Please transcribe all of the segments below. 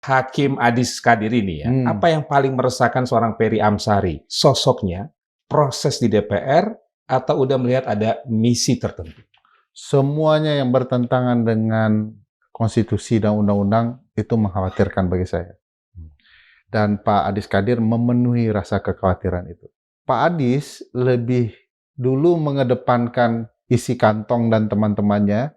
Hakim Adis Kadir ini ya, Hmm. apa yang paling meresahkan seorang Ferry Amsari? Sosoknya, proses di DPR, atau udah melihat ada misi tertentu? Semuanya yang bertentangan dengan konstitusi dan undang-undang itu mengkhawatirkan bagi saya. Dan Pak Adis Kadir memenuhi rasa kekhawatiran itu. Pak Adis lebih dulu mengedepankan isi kantong dan teman-temannya.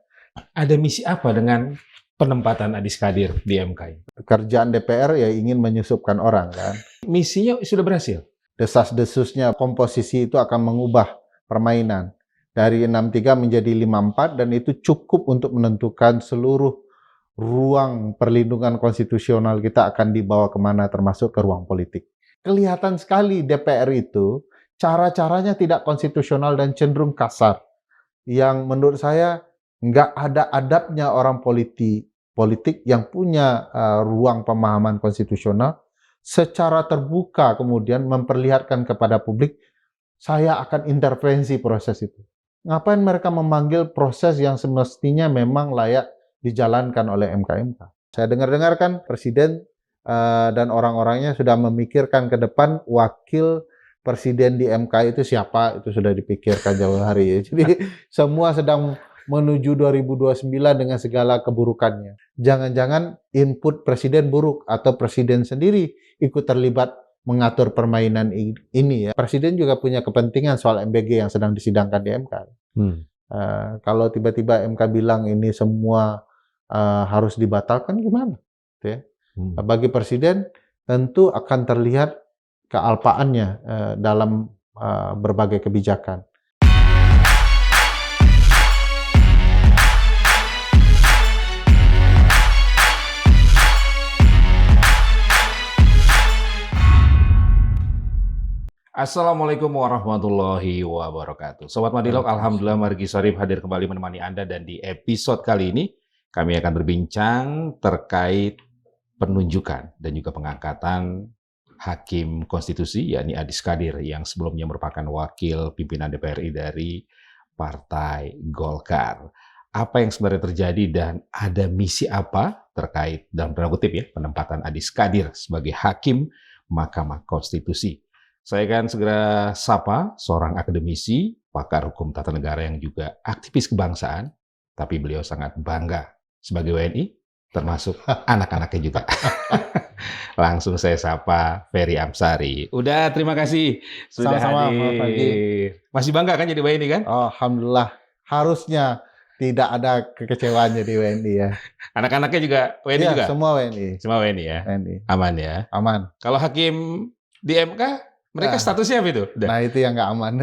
Ada misi apa dengan penempatan Adis Kadir di MK ini? Kerjaan DPR ya ingin menyusupkan orang kan. Misinya sudah berhasil? Desas-desusnya komposisi itu akan mengubah permainan. Dari 6-3 menjadi 5-4 dan itu cukup untuk menentukan seluruh ruang perlindungan konstitusional kita akan dibawa kemana termasuk ke ruang politik. Kelihatan sekali DPR itu cara-caranya tidak konstitusional dan cenderung kasar. Yang menurut saya nggak ada adabnya orang politik yang punya ruang pemahaman konstitusional secara terbuka kemudian memperlihatkan kepada publik saya akan intervensi proses itu. Ngapain mereka memanggil proses yang semestinya memang layak dijalankan oleh MK-MK. Saya dengar-dengar kan Presiden dan orang-orangnya sudah memikirkan ke depan wakil Presiden di MK itu siapa, itu sudah dipikirkan jauh hari ya. Jadi semua sedang menuju 2029 dengan segala keburukannya. Jangan-jangan input Presiden buruk atau Presiden sendiri ikut terlibat mengatur permainan ini ya. Presiden juga punya kepentingan soal MBG yang sedang disidangkan di MK. Kalau tiba-tiba MK bilang ini semua harus dibatalkan gimana? Ya. Bagi Presiden tentu akan terlihat kealpaannya dalam berbagai kebijakan. Assalamualaikum warahmatullahi wabarakatuh. Sobat Madilog, Alhamdulillah Margi Sharif hadir kembali menemani Anda, dan di episode kali ini kami akan berbincang terkait penunjukan dan juga pengangkatan Hakim Konstitusi, yakni Adis Kadir, yang sebelumnya merupakan wakil pimpinan DPR RI dari Partai Golkar. Apa yang sebenarnya terjadi dan ada misi apa terkait, dalam tanda kutip ya, penempatan Adis Kadir sebagai Hakim Mahkamah Konstitusi? Saya akan segera sapa seorang akademisi, pakar hukum tata negara yang juga aktivis kebangsaan, tapi beliau sangat bangga sebagai WNI, termasuk anak-anaknya juga. Langsung saya sapa Ferry Amsari. Udah, terima kasih sudah hadir. Masih bangga kan jadi WNI kan? Oh, Alhamdulillah, harusnya tidak ada kekecewaan jadi WNI ya. Anak-anaknya juga WNI Ya, juga? semua WNI. Semua WNI ya? WNI. Aman ya? Aman. Kalau hakim di MK, mereka statusnya apa itu? Nah, itu yang nggak aman.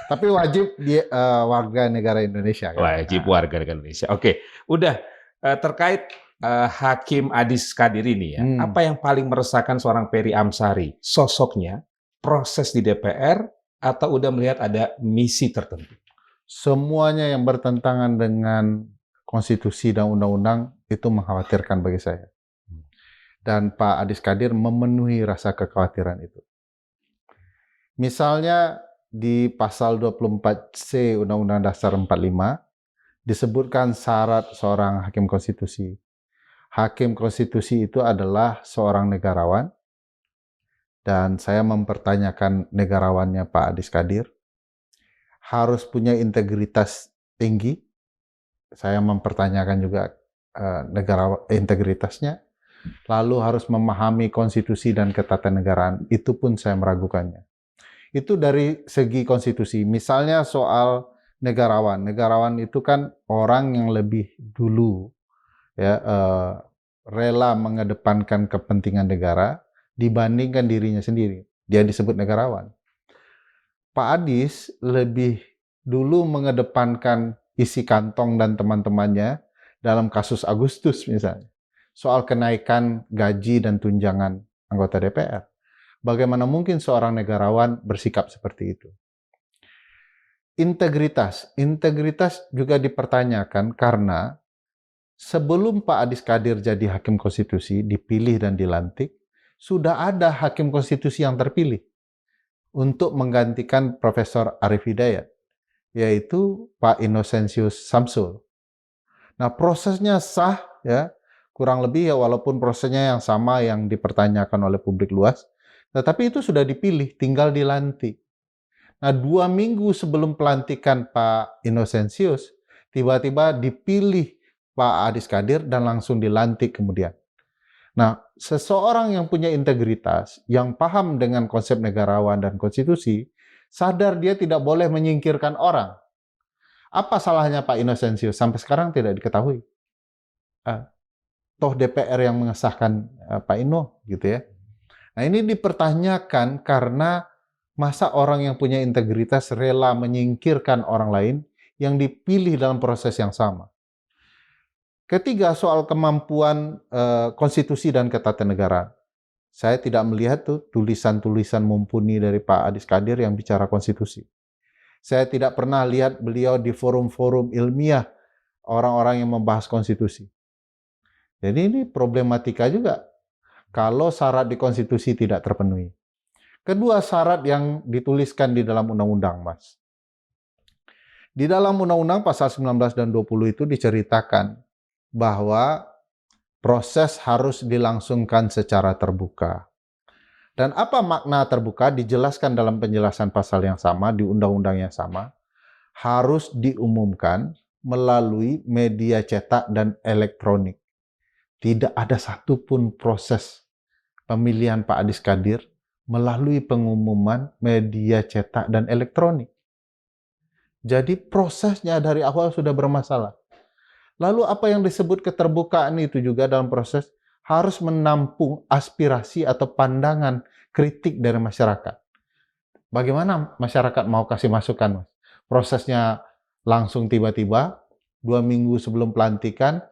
Tapi wajib dia warga negara Indonesia. Kan? Wajib warga negara Indonesia. Oke, udah terkait Hakim Adis Kadir ini ya, apa yang paling meresahkan seorang Ferry Amsari? Sosoknya, proses di DPR, atau udah melihat ada misi tertentu? Semuanya yang bertentangan dengan konstitusi dan undang-undang itu mengkhawatirkan bagi saya. Dan Pak Adis Kadir memenuhi rasa kekhawatiran itu. Misalnya di pasal 24C Undang-Undang Dasar 45 disebutkan syarat seorang hakim konstitusi. Hakim konstitusi itu adalah seorang negarawan, dan saya mempertanyakan negarawannya Pak Adis Kadir. Harus punya integritas tinggi. Saya mempertanyakan juga integritasnya. Lalu harus memahami konstitusi dan ketatanegaraan. Itu pun saya meragukannya. Itu dari segi konstitusi. Misalnya soal negarawan. Negarawan itu kan orang yang lebih dulu ya rela mengedepankan kepentingan negara dibandingkan dirinya sendiri. Dia disebut negarawan. Pak Adis lebih dulu mengedepankan isi kantong dan teman-temannya dalam kasus Agustus misalnya. Soal kenaikan gaji dan tunjangan anggota DPR. Bagaimana mungkin seorang negarawan bersikap seperti itu? Integritas juga dipertanyakan karena sebelum Pak Adis Kadir jadi hakim konstitusi, dipilih dan dilantik, sudah ada hakim konstitusi yang terpilih untuk menggantikan Profesor Arief Hidayat, yaitu Pak Innocentius Samsul. Nah, prosesnya sah ya, kurang lebih ya walaupun prosesnya yang sama yang dipertanyakan oleh publik luas, tetapi itu sudah dipilih, tinggal dilantik. Nah, 2 minggu sebelum pelantikan Pak Innocentius, tiba-tiba dipilih Pak Adis Kadir dan langsung dilantik kemudian. Nah, seseorang yang punya integritas, yang paham dengan konsep negarawan dan konstitusi, sadar dia tidak boleh menyingkirkan orang. Apa salahnya Pak Innocentius? Sampai sekarang tidak diketahui. Toh DPR yang mengesahkan Pak Inno, gitu ya. Nah, ini dipertanyakan karena masa orang yang punya integritas rela menyingkirkan orang lain yang dipilih dalam proses yang sama. Ketiga, soal kemampuan konstitusi dan ketatanegaraan. Saya tidak melihat tuh tulisan-tulisan mumpuni dari Pak Adis Kadir yang bicara konstitusi. Saya tidak pernah lihat beliau di forum-forum ilmiah orang-orang yang membahas konstitusi. Jadi ini problematika juga kalau syarat di konstitusi tidak terpenuhi. Kedua, syarat yang dituliskan di dalam undang-undang, Mas. Di dalam undang-undang pasal 19 dan 20 itu diceritakan bahwa proses harus dilangsungkan secara terbuka. Dan apa makna terbuka dijelaskan dalam penjelasan pasal yang sama, di undang-undang yang sama, harus diumumkan melalui media cetak dan elektronik. Tidak ada satupun proses pemilihan Pak Adis Kadir melalui pengumuman media cetak dan elektronik. Jadi prosesnya dari awal sudah bermasalah. Lalu apa yang disebut keterbukaan itu juga dalam proses harus menampung aspirasi atau pandangan kritik dari masyarakat. Bagaimana masyarakat mau kasih masukan, Mas? Prosesnya langsung tiba-tiba, 2 minggu sebelum pelantikan,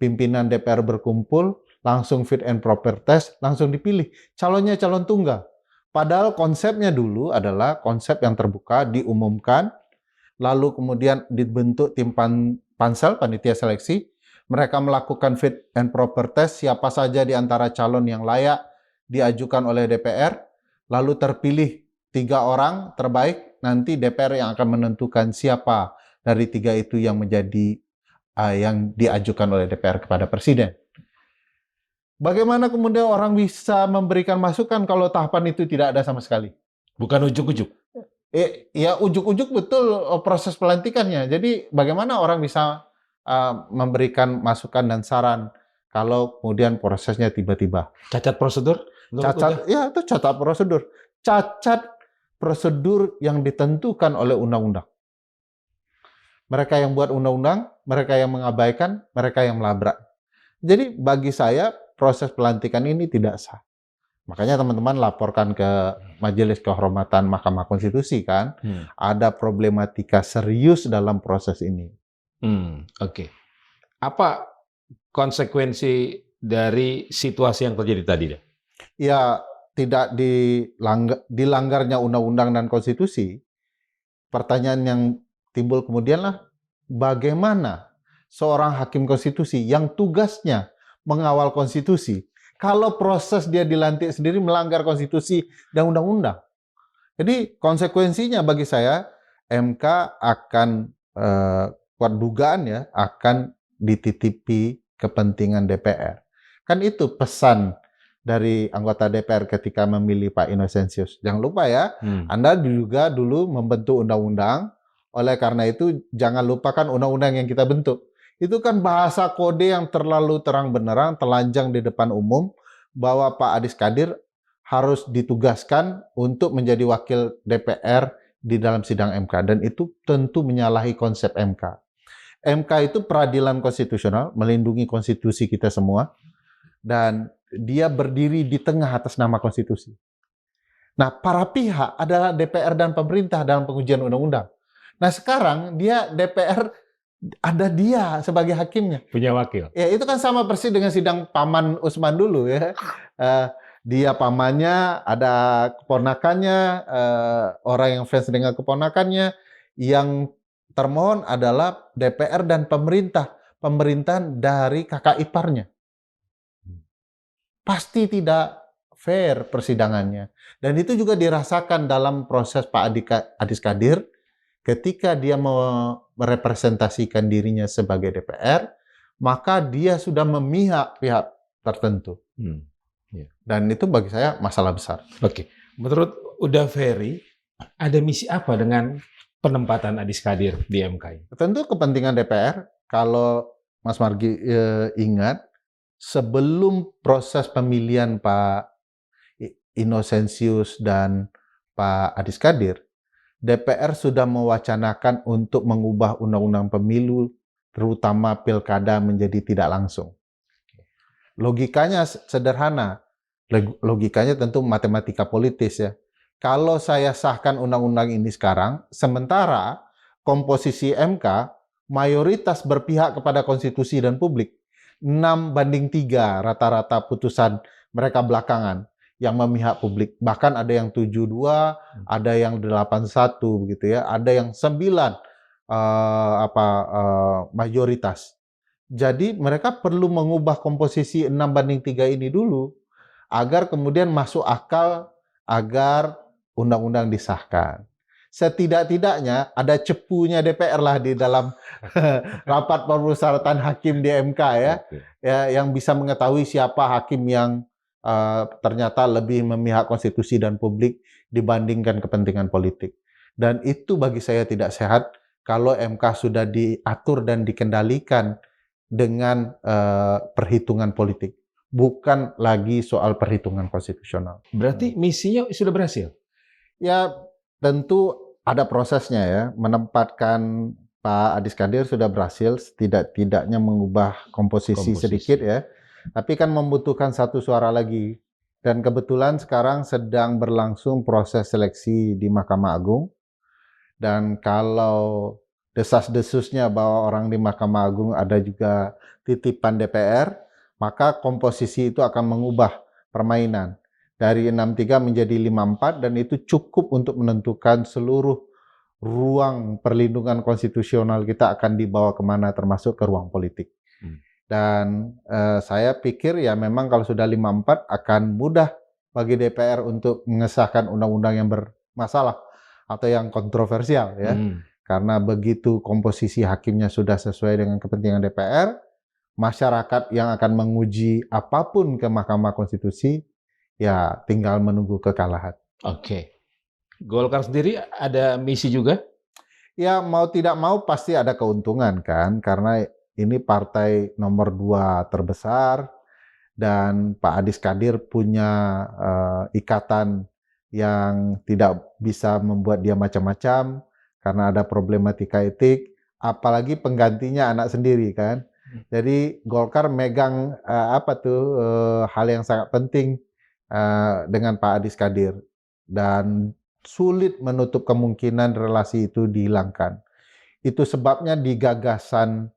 pimpinan DPR berkumpul, langsung fit and proper test, langsung dipilih. Calonnya calon tunggal. Padahal konsepnya dulu adalah konsep yang terbuka, diumumkan, lalu kemudian dibentuk tim pansel, panitia seleksi, mereka melakukan fit and proper test, siapa saja di antara calon yang layak diajukan oleh DPR, lalu terpilih 3 orang terbaik, nanti DPR yang akan menentukan siapa dari 3 itu yang menjadi yang diajukan oleh DPR kepada Presiden. Bagaimana kemudian orang bisa memberikan masukan kalau tahapan itu tidak ada sama sekali? Bukan ujuk-ujuk. Ya ujuk-ujuk betul proses pelantikannya. Jadi bagaimana orang bisa memberikan masukan dan saran kalau kemudian prosesnya tiba-tiba? Cacat prosedur? Ya itu cacat prosedur. Cacat prosedur yang ditentukan oleh undang-undang. Mereka yang buat undang-undang, mereka yang mengabaikan, mereka yang melabrak. Jadi bagi saya proses pelantikan ini tidak sah. Makanya teman-teman laporkan ke Majelis Kehormatan Mahkamah Konstitusi kan, ada problematika serius dalam proses ini. Oke. Apa konsekuensi dari situasi yang terjadi tadi? Ya, tidak dilanggarnya undang-undang dan konstitusi. Pertanyaan yang timbul kemudianlah, bagaimana seorang hakim konstitusi yang tugasnya mengawal konstitusi, kalau proses dia dilantik sendiri melanggar konstitusi dan undang-undang. Jadi konsekuensinya bagi saya, MK akan kuat dugaan ya, akan dititipi kepentingan DPR. Kan itu pesan dari anggota DPR ketika memilih Pak Innocentius. Jangan lupa ya, Anda juga dulu membentuk undang-undang, oleh karena itu jangan lupakan undang-undang yang kita bentuk. Itu kan bahasa kode yang terlalu terang benderang, telanjang di depan umum, bahwa Pak Adis Kadir harus ditugaskan untuk menjadi wakil DPR di dalam sidang MK. Dan itu tentu menyalahi konsep MK. MK itu peradilan konstitusional, melindungi konstitusi kita semua, dan dia berdiri di tengah atas nama konstitusi. Nah, para pihak adalah DPR dan pemerintah dalam pengujian undang-undang. Nah, sekarang DPR ada dia sebagai hakimnya. Punya wakil. Ya, itu kan sama persis dengan sidang Paman Usman dulu ya. Dia pamannya, ada keponakannya, orang yang fans dengan keponakannya, yang termohon adalah DPR dan pemerintah, pemerintahan dari kakak iparnya. Pasti tidak fair persidangannya. Dan itu juga dirasakan dalam proses Pak Adis Kadir ketika dia merepresentasikan dirinya sebagai DPR, maka dia sudah memihak pihak tertentu. Ya. Dan itu bagi saya masalah besar. Oke, menurut Uda Ferry, ada misi apa dengan penempatan Adis Kadir di MK ini? Tentu kepentingan DPR, kalau Mas Margi ingat, sebelum proses pemilihan Pak Innocentius dan Pak Adis Kadir, DPR sudah mewacanakan untuk mengubah undang-undang pemilu, terutama pilkada menjadi tidak langsung. Logikanya sederhana, logikanya tentu matematika politis ya. Kalau saya sahkan undang-undang ini sekarang, sementara komposisi MK mayoritas berpihak kepada konstitusi dan publik, 6-3 rata-rata putusan mereka belakangan yang memihak publik. Bahkan ada yang 7-2, ada yang 8-1 begitu ya, ada yang 9 mayoritas. Jadi mereka perlu mengubah komposisi 6-3 ini dulu agar kemudian masuk akal agar undang-undang disahkan. Setidak-tidaknya ada cepunya DPR lah di dalam rapat permusyawaratan hakim di MK ya, yang bisa mengetahui siapa hakim yang ternyata lebih memihak konstitusi dan publik dibandingkan kepentingan politik. Dan itu bagi saya tidak sehat kalau MK sudah diatur dan dikendalikan dengan perhitungan politik, bukan lagi soal perhitungan konstitusional. Berarti misinya sudah berhasil? Ya, tentu ada prosesnya ya. Menempatkan Pak Adis Kadir sudah berhasil, tidak-tidaknya mengubah komposisi sedikit ya. Tapi kan membutuhkan satu suara lagi. Dan kebetulan sekarang sedang berlangsung proses seleksi di Mahkamah Agung. Dan kalau desas-desusnya bahwa orang di Mahkamah Agung ada juga titipan DPR, maka komposisi itu akan mengubah permainan. Dari 6-3 menjadi 5-4, dan itu cukup untuk menentukan seluruh ruang perlindungan konstitusional kita akan dibawa kemana, termasuk ke ruang politik. Dan saya pikir ya memang kalau sudah 5-4 akan mudah bagi DPR untuk mengesahkan undang-undang yang bermasalah atau yang kontroversial ya. Karena begitu komposisi hakimnya sudah sesuai dengan kepentingan DPR, masyarakat yang akan menguji apapun ke Mahkamah Konstitusi ya tinggal menunggu kekalahan. Oke. Golkar sendiri ada misi juga? Ya mau tidak mau pasti ada keuntungan kan, karena ini partai nomor 2 terbesar dan Pak Adis Kadir punya ikatan yang tidak bisa membuat dia macam-macam karena ada problematika etik, apalagi penggantinya anak sendiri kan. Jadi Golkar megang hal yang sangat penting dengan Pak Adis Kadir dan sulit menutup kemungkinan relasi itu dihilangkan. Itu sebabnya di gagasan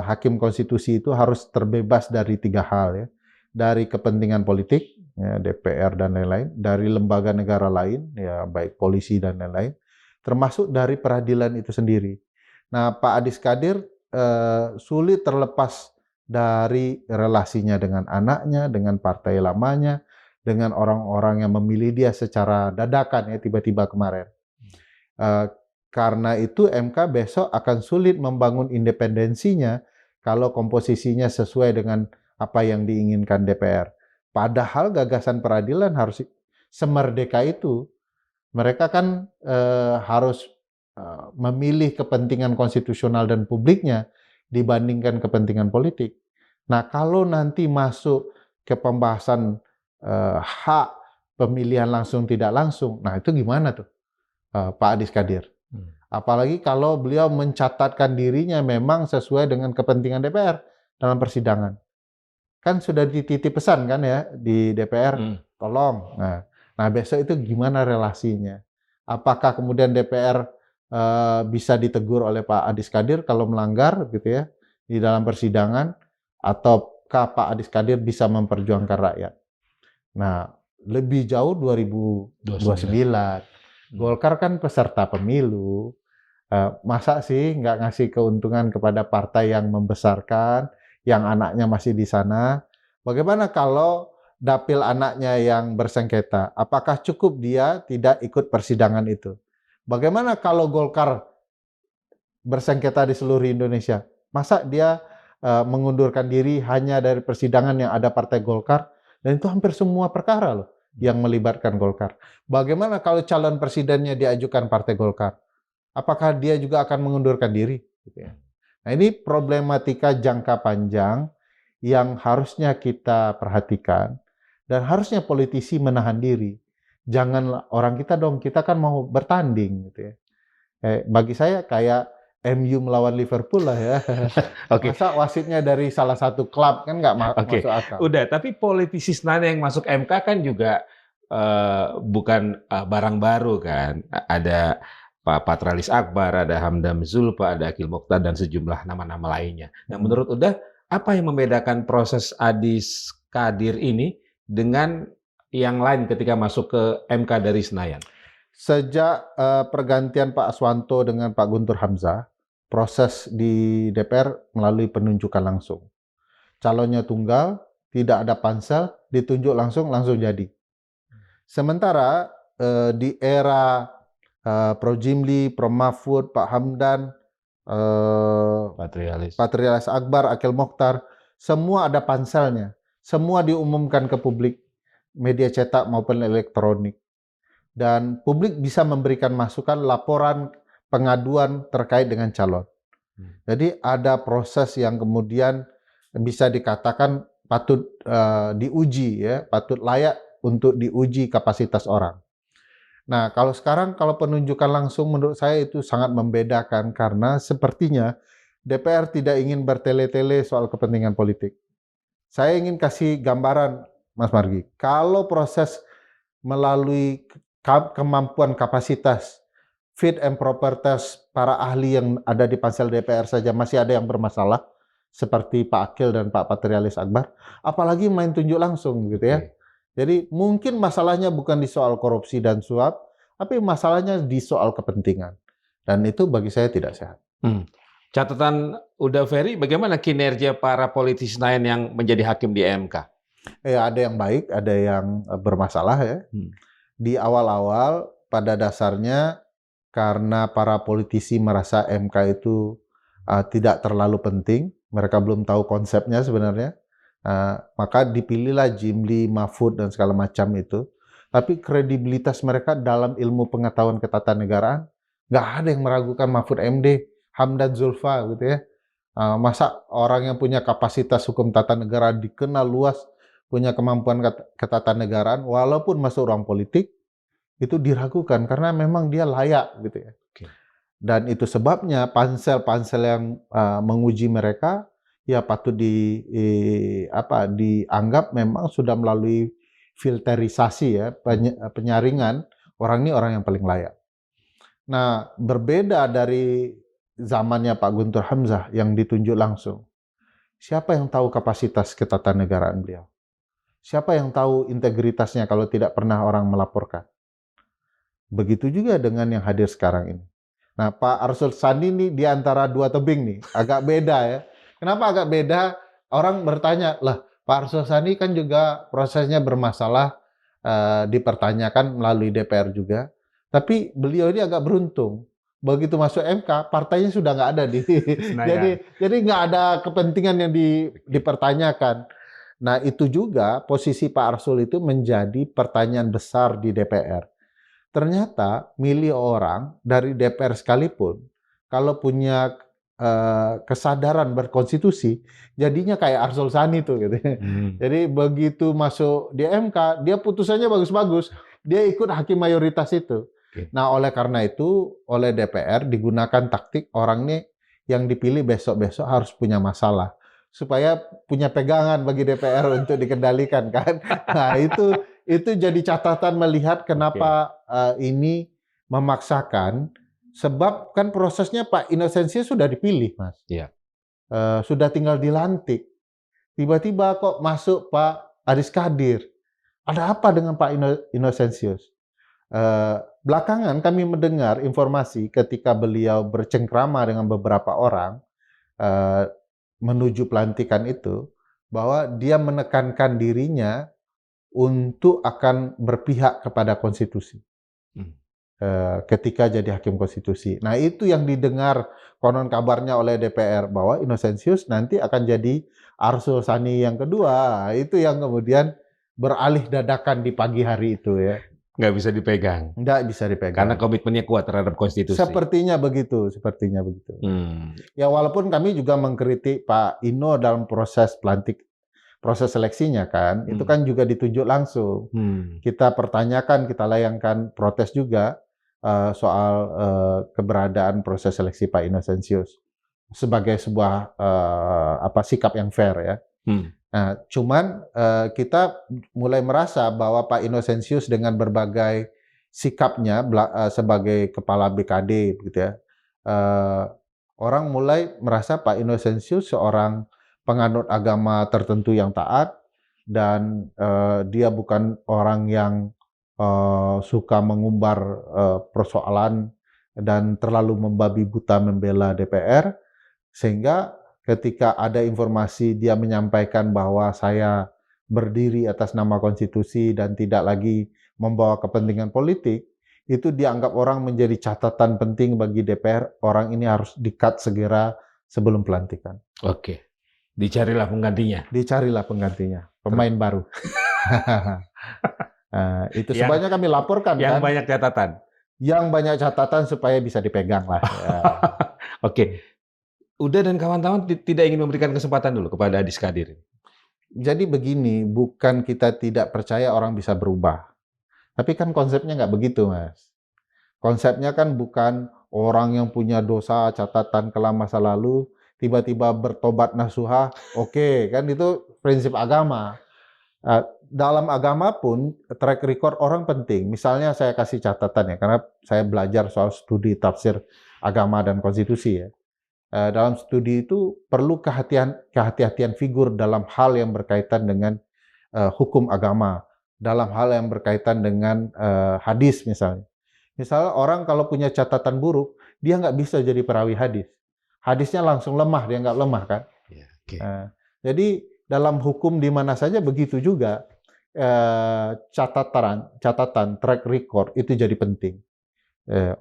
Hakim Konstitusi itu harus terbebas dari 3 hal ya. Dari kepentingan politik, ya, DPR dan lain-lain, dari lembaga negara lain, ya baik polisi dan lain-lain, termasuk dari peradilan itu sendiri. Nah, Pak Adis Kadir sulit terlepas dari relasinya dengan anaknya, dengan partai lamanya, dengan orang-orang yang memilih dia secara dadakan ya tiba-tiba kemarin. Karena itu MK besok akan sulit membangun independensinya kalau komposisinya sesuai dengan apa yang diinginkan DPR. Padahal gagasan peradilan harus semerdeka itu. Mereka kan harus memilih kepentingan konstitusional dan publiknya dibandingkan kepentingan politik. Nah, kalau nanti masuk ke pembahasan hak pemilihan langsung tidak langsung, nah itu gimana tuh Pak Adis Kadir? Apalagi kalau beliau mencatatkan dirinya memang sesuai dengan kepentingan DPR dalam persidangan. Kan sudah dititip pesan kan ya di DPR, tolong. Nah besok itu gimana relasinya? Apakah kemudian DPR bisa ditegur oleh Pak Adis Kadir kalau melanggar gitu ya di dalam persidangan, ataukah Pak Adis Kadir bisa memperjuangkan rakyat? Nah, lebih jauh 2029. Golkar kan peserta pemilu. Masa sih nggak ngasih keuntungan kepada partai yang membesarkan, yang anaknya masih di sana? Bagaimana kalau dapil anaknya yang bersengketa? Apakah cukup dia tidak ikut persidangan itu? Bagaimana kalau Golkar bersengketa di seluruh Indonesia? Masa dia mengundurkan diri hanya dari persidangan yang ada Partai Golkar, dan itu hampir semua perkara loh yang melibatkan Golkar. Bagaimana kalau calon presidennya diajukan Partai Golkar? Apakah dia juga akan mengundurkan diri? Gitu ya. Nah, ini problematika jangka panjang yang harusnya kita perhatikan, dan harusnya politisi menahan diri. Jangan orang kita dong, kita kan mau bertanding gitu ya. Bagi saya kayak MU melawan Liverpool lah ya. Oke. Masa wasitnya dari salah satu klub, kan nggak Oke, masuk akal. udah. Tapi politisi Senayan yang masuk MK kan juga bukan barang baru kan. Ada Pak Patrialis Akbar, ada Hamdam Zulfa, ada Akil Mokhtar, dan sejumlah nama-nama lainnya. Nah, menurut Uda, apa yang membedakan proses Adis Kadir ini dengan yang lain ketika masuk ke MK dari Senayan? Sejak pergantian Pak Aswanto dengan Pak Guntur Hamzah, proses di DPR melalui penunjukan langsung. Calonnya tunggal, tidak ada pansel, ditunjuk langsung jadi. Sementara di era Prof. Jimli, Prof. Mahfud, Pak Hamdan, Patrialis Akbar, Akil Mokhtar, semua ada panselnya. Semua diumumkan ke publik, media cetak maupun elektronik. Dan publik bisa memberikan masukan, laporan, pengaduan terkait dengan calon. Jadi ada proses yang kemudian bisa dikatakan patut diuji, ya, patut layak untuk diuji kapasitas orang. Nah, kalau sekarang kalau penunjukan langsung menurut saya itu sangat membedakan, karena sepertinya DPR tidak ingin bertele-tele soal kepentingan politik. Saya ingin kasih gambaran, Mas Margi. Kalau proses melalui kemampuan kapasitas fit and proper test para ahli yang ada di pansel DPR saja masih ada yang bermasalah, seperti Pak Akil dan Pak Patrialis Akbar, apalagi main tunjuk langsung gitu ya. Jadi mungkin masalahnya bukan di soal korupsi dan suap, tapi masalahnya di soal kepentingan. Dan itu bagi saya tidak sehat. Catatan Uda Ferry, bagaimana kinerja para politisi Senayan yang menjadi hakim di MK? Ada yang baik, ada yang bermasalah ya. Di awal-awal pada dasarnya karena para politisi merasa MK itu tidak terlalu penting, mereka belum tahu konsepnya sebenarnya, maka dipilihlah Jimli, Mahfud, dan segala macam itu. Tapi kredibilitas mereka dalam ilmu pengetahuan ketatanegaraan, nggak ada yang meragukan Mahfud MD, Hamdan Zulfa gitu ya. Masa orang yang punya kapasitas hukum tata negara dikenal luas, punya kemampuan ketatanegaraan, walaupun masuk ruang politik, itu diragukan karena memang dia layak gitu ya. Dan itu sebabnya pansel-pansel yang menguji mereka ya patut dianggap memang sudah melalui filterisasi ya, penyaringan, orang ini orang yang paling layak. Nah, berbeda dari zamannya Pak Guntur Hamzah yang ditunjuk langsung. Siapa yang tahu kapasitas ketatanegaraan beliau? Siapa yang tahu integritasnya kalau tidak pernah orang melaporkan? Begitu juga dengan yang hadir sekarang ini. Nah, Pak Arsul Sani ini di antara dua tebing nih, agak beda ya. Kenapa agak beda? Orang bertanya, lah Pak Arsul Sani kan juga prosesnya bermasalah, dipertanyakan melalui DPR juga. Tapi beliau ini agak beruntung. Begitu masuk MK, partainya sudah nggak ada di, jadi nggak ada kepentingan yang dipertanyakan. Nah, itu juga posisi Pak Arsul itu menjadi pertanyaan besar di DPR. Ternyata milih orang dari DPR sekalipun, kalau punya kesadaran berkonstitusi, jadinya kayak Arsul Sani tuh gitu. Jadi begitu masuk di MK, dia putusannya bagus-bagus, dia ikut hakim mayoritas itu. Nah, oleh karena itu, oleh DPR digunakan taktik orang ini yang dipilih besok-besok harus punya masalah, supaya punya pegangan bagi DPR untuk dikendalikan kan. Nah, itu jadi catatan melihat kenapa ini memaksakan, sebab kan prosesnya Pak Inosensius sudah dipilih, Mas. Sudah tinggal dilantik. Tiba-tiba kok masuk Pak Adis Kadir. Ada apa dengan Pak Inosensius? Belakangan kami mendengar informasi ketika beliau bercengkrama dengan beberapa orang menuju pelantikan itu, bahwa dia menekankan dirinya untuk akan berpihak kepada konstitusi. ketika jadi hakim konstitusi. Nah, itu yang didengar konon kabarnya oleh DPR bahwa Innocentius nanti akan jadi Arsul Sani yang kedua. Itu yang kemudian beralih dadakan di pagi hari itu ya. Nggak bisa dipegang. Nggak bisa Karena dipegang. komitmennya kuat terhadap konstitusi. Sepertinya begitu, sepertinya begitu. Hmm. Ya walaupun kami juga mengkritik Pak Ino dalam proses seleksinya kan, itu kan juga ditunjuk langsung. Kita pertanyakan, kita layangkan protes juga soal keberadaan proses seleksi Pak Innocentius sebagai sebuah sikap yang fair ya. Nah, cuman kita mulai merasa bahwa Pak Innocentius dengan berbagai sikapnya sebagai kepala BKD gitu ya, orang mulai merasa Pak Innocentius seorang penganut agama tertentu yang taat dan dia bukan orang yang suka mengumbar persoalan dan terlalu membabi buta membela DPR, sehingga ketika ada informasi dia menyampaikan bahwa saya berdiri atas nama konstitusi dan tidak lagi membawa kepentingan politik, itu dianggap orang menjadi catatan penting bagi DPR, orang ini harus di-cut segera sebelum pelantikan. Oke, dicarilah penggantinya. Dicarilah penggantinya, pemain baru. Itu sebenarnya kami laporkan yang kan. banyak catatan. Yang banyak catatan supaya bisa dipegang lah. Ya. Oke, Uda dan kawan-kawan tidak ingin memberikan kesempatan dulu kepada Adis Kadir. Jadi begini, bukan kita tidak percaya orang bisa berubah. Tapi kan konsepnya nggak begitu, Mas. Konsepnya kan bukan orang yang punya dosa, catatan kelam masa lalu, tiba-tiba bertobat nasuha, oke, kan itu prinsip agama. Dalam agama pun track record orang penting. Misalnya saya kasih catatan ya, karena saya belajar soal studi tafsir agama dan konstitusi ya. Dalam studi itu perlu kehati-hatian figur dalam hal yang berkaitan dengan hukum agama, dalam hal yang berkaitan dengan hadis misalnya. Misalnya orang kalau punya catatan buruk, dia nggak bisa jadi perawi hadis. Hadisnya langsung lemah, dia nggak lemah kan. Ya, okay. Jadi dalam hukum di mana saja begitu juga catatan track record itu jadi penting.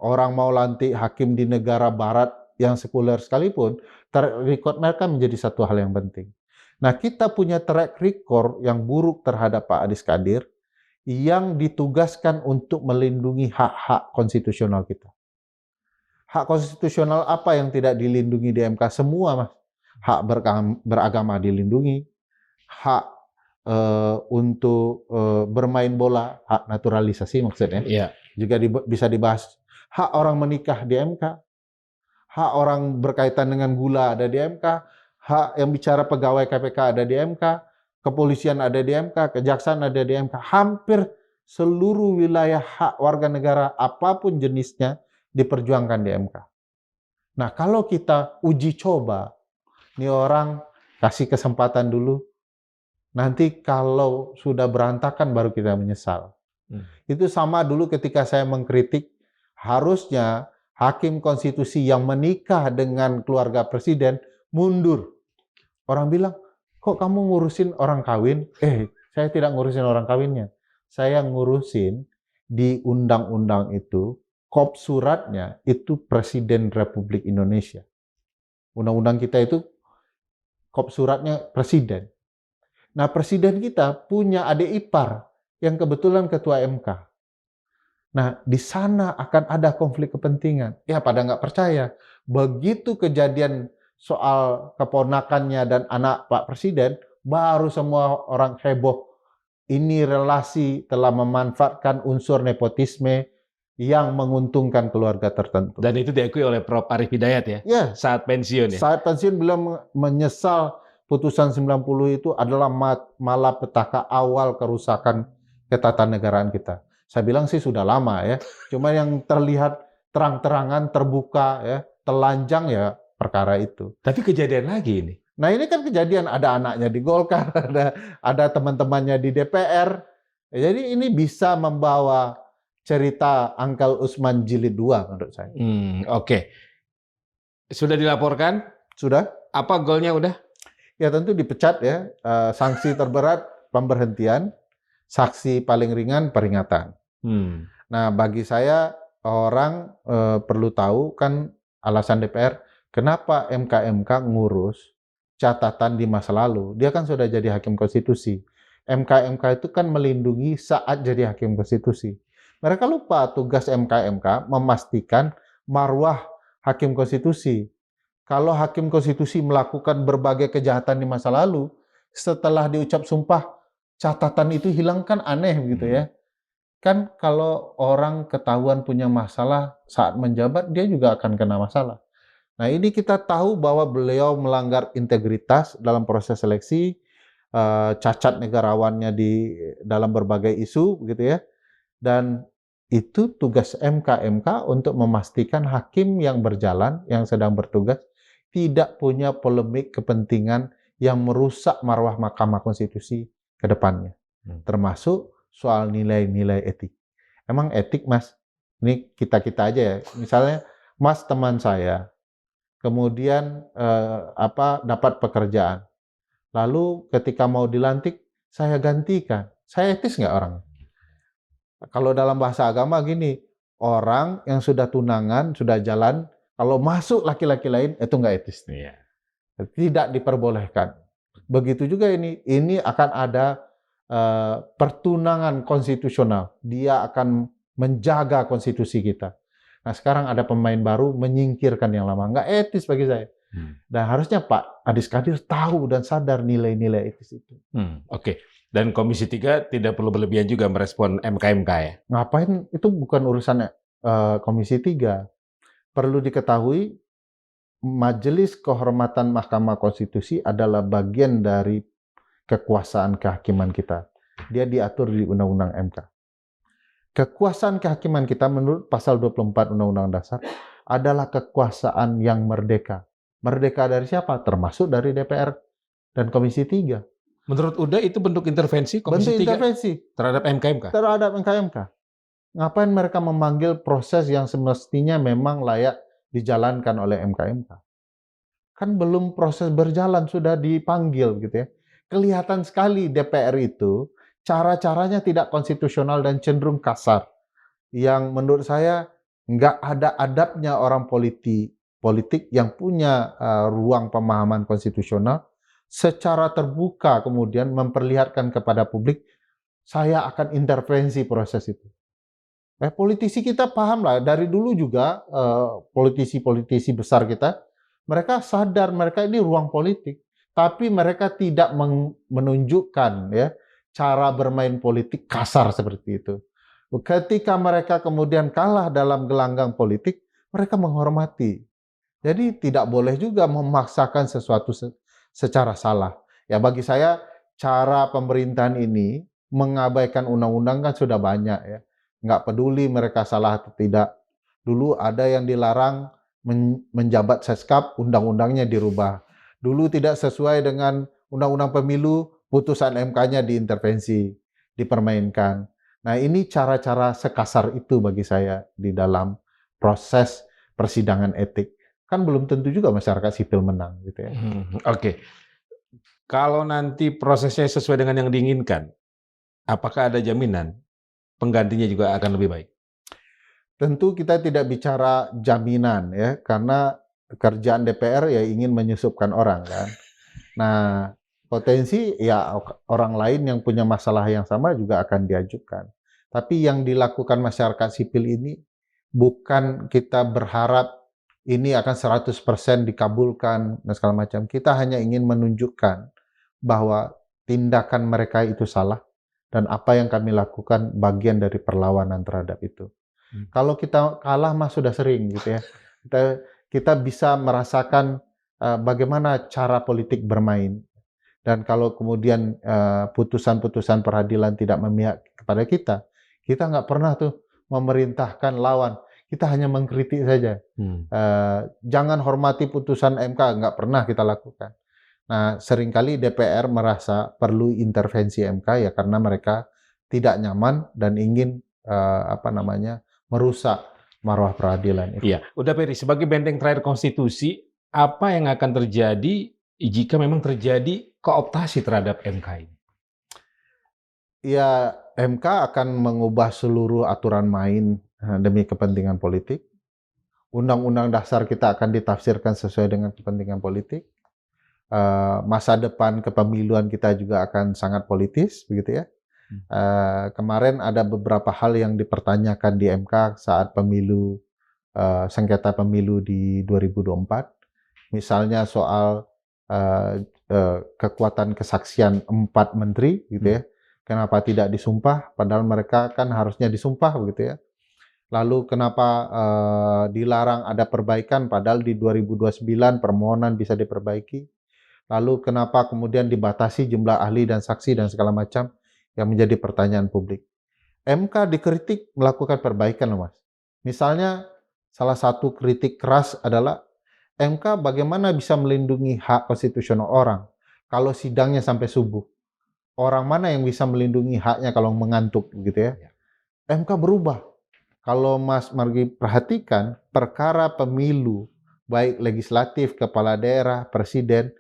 Orang mau lantik hakim di negara barat yang sekuler sekalipun, track record mereka menjadi satu hal yang penting. Nah, kita punya track record yang buruk terhadap Pak Adis Kadir yang ditugaskan untuk melindungi hak-hak konstitusional kita. Hak konstitusional apa yang tidak dilindungi di MK? Semua, Mas. Hak beragama dilindungi, hak untuk bermain bola, hak naturalisasi maksudnya, juga bisa dibahas. Hak orang menikah di MK, hak orang berkaitan dengan gula ada di MK, hak yang bicara pegawai KPK ada di MK, kepolisian ada di MK, kejaksaan ada di MK. Hampir seluruh wilayah hak warga negara apapun jenisnya diperjuangkan di MK. Nah, kalau kita uji coba, ini orang kasih kesempatan dulu, nanti kalau sudah berantakan baru kita menyesal. Itu sama dulu ketika saya mengkritik, harusnya hakim konstitusi yang menikah dengan keluarga presiden mundur. Orang bilang, kok kamu ngurusin orang kawin? Saya tidak ngurusin orang kawinnya. Saya ngurusin di undang-undang itu, kop suratnya itu Presiden Republik Indonesia. Undang-undang kita itu kop suratnya presiden. Nah, presiden kita punya adik ipar yang kebetulan ketua MK. Nah, di sana akan ada konflik kepentingan. Ya, pada nggak percaya. Begitu kejadian soal keponakannya dan anak Pak Presiden, baru semua orang heboh. Ini relasi telah memanfaatkan unsur nepotisme yang menguntungkan keluarga tertentu. Dan itu diakui oleh Prof. Arief Hidayat ya? Ya. Saat pensiun ya? Saat pensiun beliau menyesal putusan 90 itu adalah malapetaka awal kerusakan ketatanegaraan kita. Saya bilang sih sudah lama ya. Cuma yang terlihat terang-terangan, terbuka ya, telanjang ya perkara itu. Tapi kejadian lagi ini. Nah, ini kan kejadian ada anaknya di Golkar, ada teman-temannya di DPR. Jadi ini bisa membawa cerita Uncle Usman jilid 2 menurut saya. Oke. Sudah dilaporkan? Sudah. Apa golnya udah? Ya tentu dipecat ya. Sanksi terberat pemberhentian, sanksi paling ringan peringatan. Nah, bagi saya orang perlu tahu kan alasan DPR kenapa MK ngurus catatan di masa lalu. Dia kan sudah jadi hakim konstitusi. MK itu kan melindungi saat jadi hakim konstitusi. Mereka lupa tugas MK memastikan marwah hakim konstitusi. Kalau hakim konstitusi melakukan berbagai kejahatan di masa lalu, setelah diucap sumpah, catatan itu hilang kan aneh gitu ya. Kan kalau orang ketahuan punya masalah saat menjabat, dia juga akan kena masalah. Nah, ini kita tahu bahwa beliau melanggar integritas dalam proses seleksi, cacat negarawannya di dalam berbagai isu gitu ya. Dan itu tugas MK untuk memastikan hakim yang berjalan, yang sedang bertugas, tidak punya polemik kepentingan yang merusak marwah Mahkamah Konstitusi ke depannya. Termasuk soal nilai-nilai etik. Emang etik, Mas? Ini kita-kita aja ya. Misalnya, Mas teman saya, kemudian dapat pekerjaan. Lalu ketika mau dilantik, saya gantikan. Saya etis nggak orang? Kalau dalam bahasa agama gini, orang yang sudah tunangan, sudah jalan, kalau masuk laki-laki lain, itu nggak etis. Iya. Tidak diperbolehkan. Begitu juga ini akan ada pertunangan konstitusional. Dia akan menjaga konstitusi kita. Nah sekarang ada pemain baru menyingkirkan yang lama. Nggak etis bagi saya. Dan harusnya Pak Adis Kadir tahu dan sadar nilai-nilai etis itu. Oke. Dan Komisi 3 tidak perlu berlebihan juga merespon MK ya? Ngapain? Itu bukan urusan Komisi 3. Perlu diketahui, Majelis Kehormatan Mahkamah Konstitusi adalah bagian dari kekuasaan kehakiman kita. Dia diatur di Undang-Undang MK. Kekuasaan kehakiman kita menurut pasal 24 Undang-Undang Dasar adalah kekuasaan yang merdeka. Merdeka dari siapa? Termasuk dari DPR dan Komisi 3. Menurut UDA itu bentuk intervensi Komisi 3 intervensi terhadap MK? Terhadap MK. Ngapain mereka memanggil proses yang semestinya memang layak dijalankan oleh MK? Kan belum proses berjalan, sudah dipanggil gitu ya. Kelihatan sekali DPR itu cara-caranya tidak konstitusional dan cenderung kasar. Yang menurut saya nggak ada adabnya orang politik yang punya ruang pemahaman konstitusional secara terbuka kemudian memperlihatkan kepada publik, saya akan intervensi proses itu. Politisi kita paham lah, dari dulu juga politisi-politisi besar kita, mereka sadar mereka ini ruang politik, tapi mereka tidak menunjukkan ya cara bermain politik kasar seperti itu. Ketika mereka kemudian kalah dalam gelanggang politik, mereka menghormati. Jadi tidak boleh juga memaksakan sesuatu secara salah. Ya bagi saya cara pemerintahan ini mengabaikan undang-undang kan sudah banyak ya. Nggak peduli mereka salah atau tidak. Dulu ada yang dilarang menjabat seskap, undang-undangnya dirubah. Dulu tidak sesuai dengan undang-undang pemilu, putusan MK-nya diintervensi, dipermainkan. Nah ini cara-cara sekasar itu bagi saya di dalam proses persidangan etik. Kan belum tentu juga masyarakat sipil menang gitu ya. Oke. Kalau nanti prosesnya sesuai dengan yang diinginkan, apakah ada jaminan penggantinya juga akan lebih baik? Tentu kita tidak bicara jaminan ya, karena kerjaan DPR ya ingin menyusupkan orang kan. Nah, potensi ya orang lain yang punya masalah yang sama juga akan diajukan. Tapi yang dilakukan masyarakat sipil ini bukan kita berharap ini akan 100% dikabulkan dan segala macam. Kita hanya ingin menunjukkan bahwa tindakan mereka itu salah dan apa yang kami lakukan bagian dari perlawanan terhadap itu. Kalau kita kalah mah sudah sering gitu ya. Kita bisa merasakan bagaimana cara politik bermain. Dan kalau kemudian putusan-putusan peradilan tidak memihak kepada kita nggak pernah tuh memerintahkan lawan. Kita hanya mengkritik saja. Jangan hormati putusan MK, nggak pernah kita lakukan. Nah, seringkali DPR merasa perlu intervensi MK ya karena mereka tidak nyaman dan ingin merusak marwah peradilan itu. Iya, udah Peri, sebagai benteng terakhir konstitusi, apa yang akan terjadi jika memang terjadi kooptasi terhadap MK ini? Ya, MK akan mengubah seluruh aturan main demi kepentingan politik. Undang-undang dasar kita akan ditafsirkan sesuai dengan kepentingan politik. Masa depan kepemiluan kita juga akan sangat politis, begitu ya. Kemarin ada beberapa hal yang dipertanyakan di MK saat pemilu, sengketa pemilu di 2024. Misalnya soal kekuatan kesaksian 4 menteri, gitu ya. Kenapa tidak disumpah? Padahal mereka kan harusnya disumpah, begitu ya. Lalu kenapa dilarang ada perbaikan? Padahal di 2029 permohonan bisa diperbaiki. Lalu kenapa kemudian dibatasi jumlah ahli dan saksi dan segala macam yang menjadi pertanyaan publik. MK dikritik melakukan perbaikan loh Mas. Misalnya salah satu kritik keras adalah MK bagaimana bisa melindungi hak konstitusional orang kalau sidangnya sampai subuh. Orang mana yang bisa melindungi haknya kalau mengantuk gitu ya. MK berubah. Kalau Mas Margi perhatikan perkara pemilu baik legislatif, kepala daerah, presiden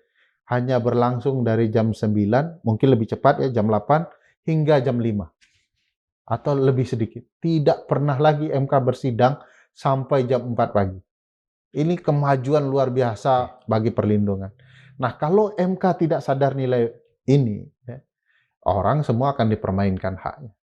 hanya berlangsung dari jam 9, mungkin lebih cepat ya, jam 8 hingga jam 5. Atau lebih sedikit. Tidak pernah lagi MK bersidang sampai jam 4 pagi. Ini kemajuan luar biasa bagi perlindungan. Nah, kalau MK tidak sadar nilai ini, ya, orang semua akan dipermainkan haknya.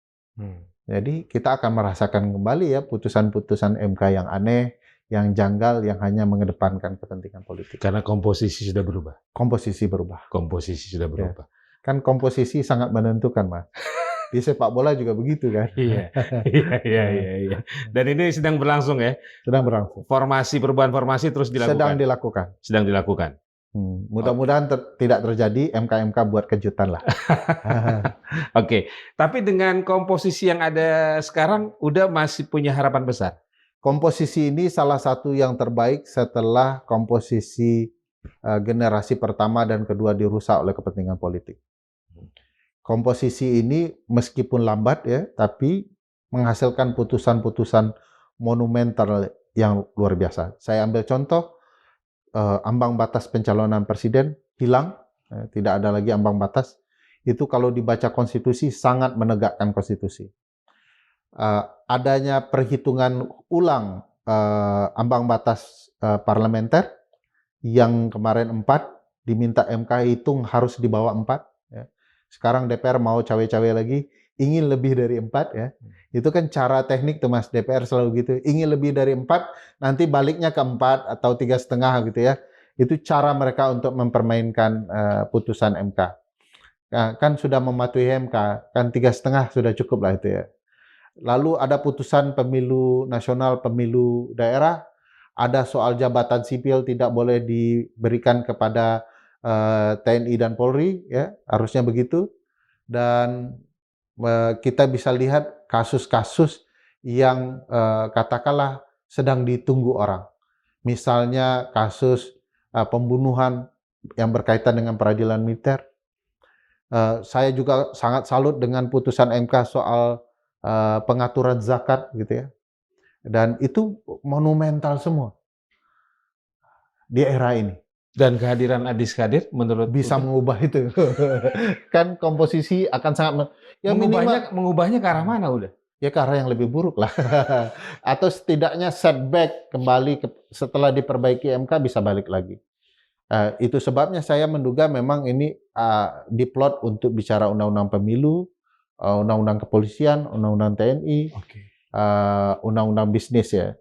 Jadi kita akan merasakan kembali ya putusan-putusan MK yang aneh, yang janggal, yang hanya mengedepankan kepentingan politik. Karena komposisi sudah berubah. Komposisi berubah. Komposisi sudah berubah. Ya. Kan komposisi sangat menentukan, Mas. Di sepak bola juga begitu kan? Iya. Dan ini sedang berlangsung ya? Sedang berlangsung. Perubahan formasi terus dilakukan? Sedang dilakukan. Mudah-mudahan tidak terjadi, MK-MK buat kejutan lah. Oke. Tapi dengan komposisi yang ada sekarang, udah masih punya harapan besar? Komposisi ini salah satu yang terbaik setelah komposisi generasi pertama dan kedua dirusak oleh kepentingan politik. Komposisi ini meskipun lambat ya, tapi menghasilkan putusan-putusan monumental yang luar biasa. Saya ambil contoh, ambang batas pencalonan presiden hilang, tidak ada lagi ambang batas. Itu kalau dibaca konstitusi sangat menegakkan konstitusi. Adanya perhitungan ulang ambang batas parlementer yang kemarin 4 diminta MK hitung harus di bawah 4 ya. Sekarang DPR mau cawe-cawe lagi ingin lebih dari 4 ya. Itu kan cara teknik tuh Mas, DPR selalu gitu, ingin lebih dari 4 nanti baliknya ke 4 atau 3,5 gitu ya. Itu cara mereka untuk mempermainkan putusan MK. Nah, kan sudah mematuhi MK, kan 3,5 sudah cukup lah itu ya. Lalu ada putusan pemilu nasional, pemilu daerah, ada soal jabatan sipil tidak boleh diberikan kepada TNI dan Polri, ya harusnya begitu. Dan kita bisa lihat kasus-kasus yang katakanlah sedang ditunggu orang. Misalnya kasus pembunuhan yang berkaitan dengan peradilan militer. Saya juga sangat salut dengan putusan MK soal pengaturan zakat gitu ya, dan itu monumental semua di era ini. Dan kehadiran Adis Kadir menurut bisa mengubah itu. Kan komposisi akan sangat ya mengubahnya ke arah mana udah? Ya ke arah yang lebih buruk lah. Atau setidaknya setback kembali setelah diperbaiki MK bisa balik lagi. Itu sebabnya saya menduga memang ini diplot untuk bicara undang-undang pemilu, undang-undang kepolisian, undang-undang TNI, undang-undang bisnis ya,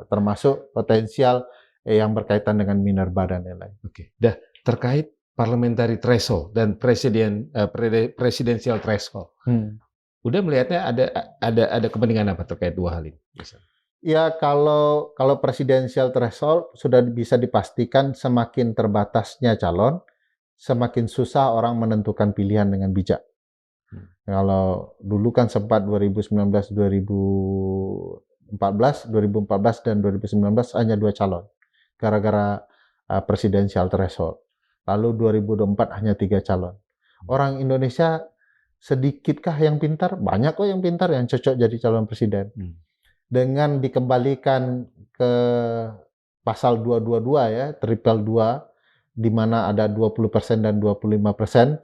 termasuk potensial yang berkaitan dengan minerba dan lain-lain. Oke. Dah terkait parliamentary threshold dan presidential threshold. Udah melihatnya ada kepentingan apa terkait dua hal ini? Misalnya. Ya kalau presidensial threshold sudah bisa dipastikan semakin terbatasnya calon, semakin susah orang menentukan pilihan dengan bijak. Kalau dulu kan sempat 2019, 2014 dan 2019 hanya 2 calon. Gara-gara presidensial threshold. Lalu 2024 hanya 3 calon. Orang Indonesia sedikitkah yang pintar? Banyak kok yang pintar yang cocok jadi calon presiden. Dengan dikembalikan ke pasal 222 ya, triple 2, di mana ada 20% dan 25%,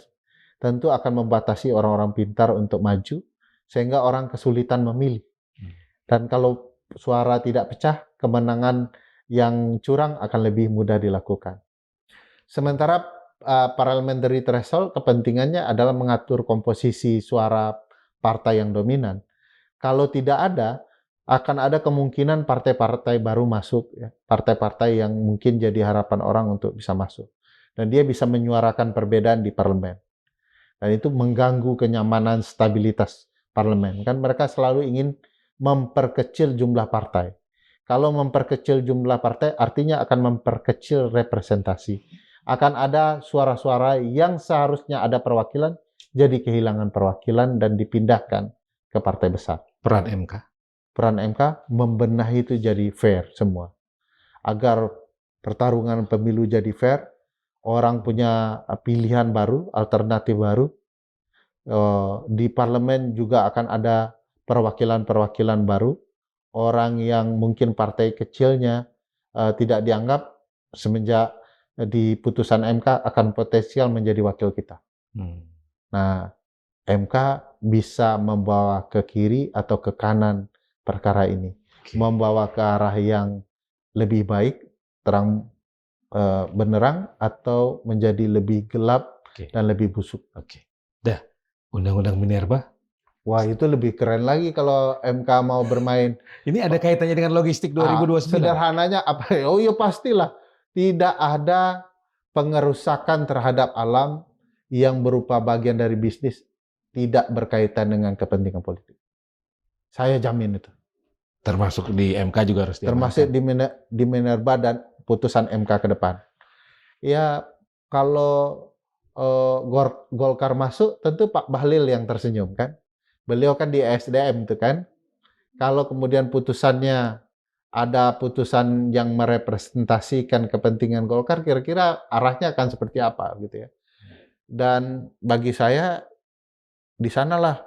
tentu akan membatasi orang-orang pintar untuk maju, sehingga orang kesulitan memilih. Dan kalau suara tidak pecah, kemenangan yang curang akan lebih mudah dilakukan. Sementara parliamentary threshold kepentingannya adalah mengatur komposisi suara partai yang dominan. Kalau tidak ada, akan ada kemungkinan partai-partai baru masuk, ya. Partai-partai yang mungkin jadi harapan orang untuk bisa masuk. Dan dia bisa menyuarakan perbedaan di parlemen. Dan itu mengganggu kenyamanan stabilitas parlemen. Kan mereka selalu ingin memperkecil jumlah partai. Kalau memperkecil jumlah partai, artinya akan memperkecil representasi. Akan ada suara-suara yang seharusnya ada perwakilan, jadi kehilangan perwakilan dan dipindahkan ke partai besar. Peran MK. Peran MK membenahi itu jadi fair semua. Agar pertarungan pemilu jadi fair, orang punya pilihan baru, alternatif baru. Di parlemen juga akan ada perwakilan-perwakilan baru. Orang yang mungkin partai kecilnya tidak dianggap semenjak di putusan MK akan potensial menjadi wakil kita. Nah, MK bisa membawa ke kiri atau ke kanan perkara ini, membawa ke arah yang lebih baik, terang benderang, atau menjadi lebih gelap dan lebih busuk. Dah, Undang-Undang Minerba. Wah, itu lebih keren lagi kalau MK mau bermain. Ini ada kaitannya dengan logistik 2029. Sederhananya apa? Oh iya pastilah. Tidak ada pengerusakan terhadap alam yang berupa bagian dari bisnis tidak berkaitan dengan kepentingan politik. Saya jamin itu. Termasuk di MK juga harus diamankan. Termasuk di Minerba dan putusan MK ke depan. Ya, kalau Golkar masuk, tentu Pak Bahlil yang tersenyum kan. Beliau kan di SDM itu kan. Kalau kemudian putusannya ada putusan yang merepresentasikan kepentingan Golkar, kira-kira arahnya akan seperti apa gitu ya. Dan bagi saya di sanalah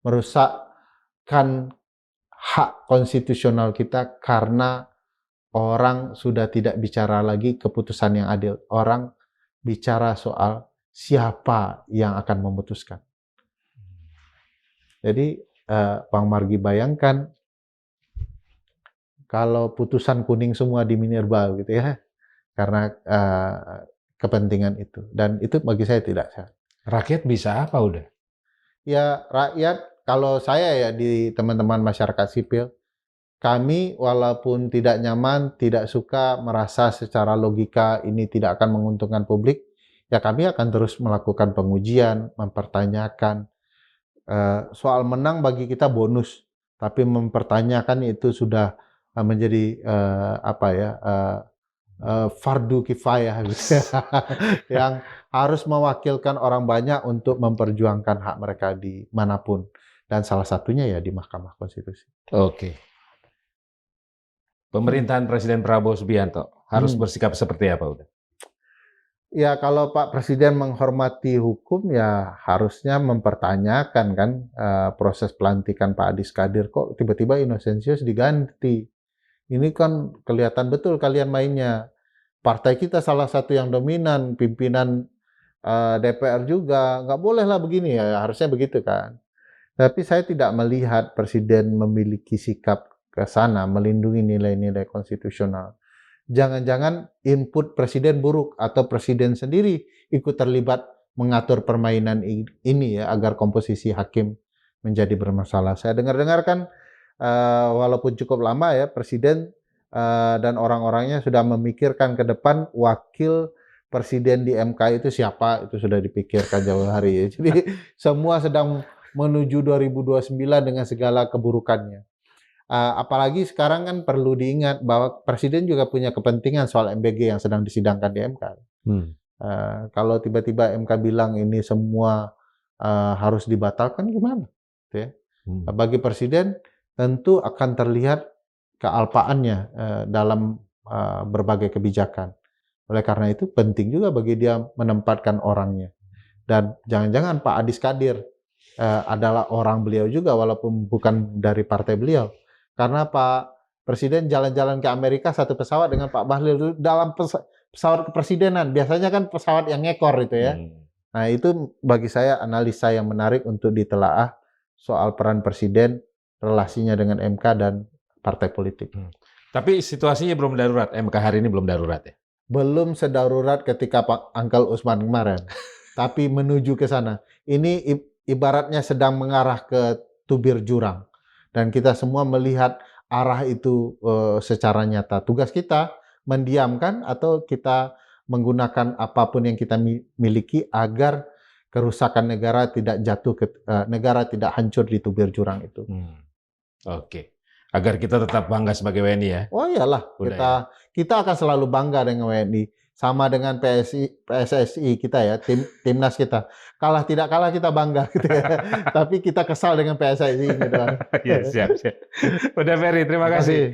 merusakkan hak konstitusional kita karena orang sudah tidak bicara lagi keputusan yang adil. Orang bicara soal siapa yang akan memutuskan. Jadi Bang Margi bayangkan kalau putusan kuning semua di Minerba gitu ya, karena kepentingan itu. Dan itu bagi saya tidak sehat. Rakyat bisa apa udah? Ya rakyat, kalau saya ya di teman-teman masyarakat sipil, kami walaupun tidak nyaman, tidak suka, merasa secara logika ini tidak akan menguntungkan publik, ya kami akan terus melakukan pengujian, mempertanyakan. Soal menang bagi kita bonus, tapi mempertanyakan itu sudah menjadi fardu kifayah yang harus mewakilkan orang banyak untuk memperjuangkan hak mereka di manapun, dan salah satunya ya di Mahkamah Konstitusi. Oke. Pemerintahan Presiden Prabowo Subianto harus bersikap seperti apa udah? Ya kalau Pak Presiden menghormati hukum ya harusnya mempertanyakan kan proses pelantikan Pak Adis Kadir, kok tiba-tiba Innocentius diganti. Ini kan kelihatan betul kalian mainnya. Partai kita salah satu yang dominan, pimpinan DPR juga, nggak boleh lah begini ya, harusnya begitu kan. Tapi saya tidak melihat Presiden memiliki sikap ke sana, melindungi nilai-nilai konstitusional. Jangan-jangan input Presiden buruk atau Presiden sendiri ikut terlibat mengatur permainan ini ya, agar komposisi hakim menjadi bermasalah. Saya dengar-dengar kan walaupun cukup lama ya, Presiden dan orang-orangnya sudah memikirkan ke depan wakil Presiden di MK itu siapa, itu sudah dipikirkan jauh hari ya. Jadi semua sedang menuju 2029 dengan segala keburukannya. Apalagi sekarang kan perlu diingat bahwa Presiden juga punya kepentingan soal MBG yang sedang disidangkan di MK. Kalau tiba-tiba MK bilang ini semua harus dibatalkan gimana? Ya. Bagi Presiden tentu akan terlihat kealpaannya dalam berbagai kebijakan. Oleh karena itu penting juga bagi dia menempatkan orangnya. Dan jangan-jangan Pak Adis Kadir adalah orang beliau juga walaupun bukan dari partai beliau. Karena Pak Presiden jalan-jalan ke Amerika satu pesawat dengan Pak Bahlil dalam pesawat kepresidenan. Biasanya kan pesawat yang ngekor itu ya. Nah itu bagi saya analisa yang menarik untuk ditelaah soal peran Presiden relasinya dengan MK dan partai politik. Tapi situasinya belum darurat. MK hari ini belum darurat ya? Belum sedarurat ketika Pak Uncle Usman kemarin, tapi menuju ke sana. Ini ibaratnya sedang mengarah ke tubir jurang. Dan kita semua melihat arah itu secara nyata. Tugas kita mendiamkan atau kita menggunakan apapun yang kita miliki agar kerusakan negara tidak jatuh negara tidak hancur di tubir jurang itu. Oke. Agar kita tetap bangga sebagai WNI ya. Oh iyalah, Udah kita akan selalu bangga dengan WNI. Sama dengan PSSI kita ya, timnas kita. Kalah tidak kalah kita bangga gitu ya. Tapi kita kesal dengan PSSI gitu. Ya, siap. Udah Ferry, terima kasih.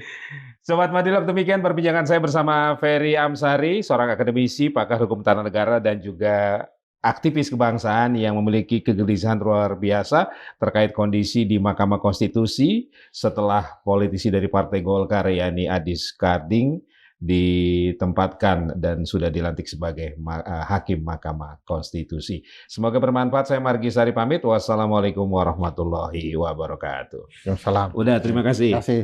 Sobat Madilog, demikian perbincangan saya bersama Ferry Amsari, seorang akademisi, pakar hukum tata negara dan juga aktivis kebangsaan yang memiliki kegelisahan luar biasa terkait kondisi di Mahkamah Konstitusi setelah politisi dari Partai Golkar yakni Adis Karding ditempatkan dan sudah dilantik sebagai Hakim Mahkamah Konstitusi. Semoga bermanfaat. Saya Margi Sari pamit. Wassalamualaikum warahmatullahi wabarakatuh. Salam. Udah, terima kasih. Terima kasih.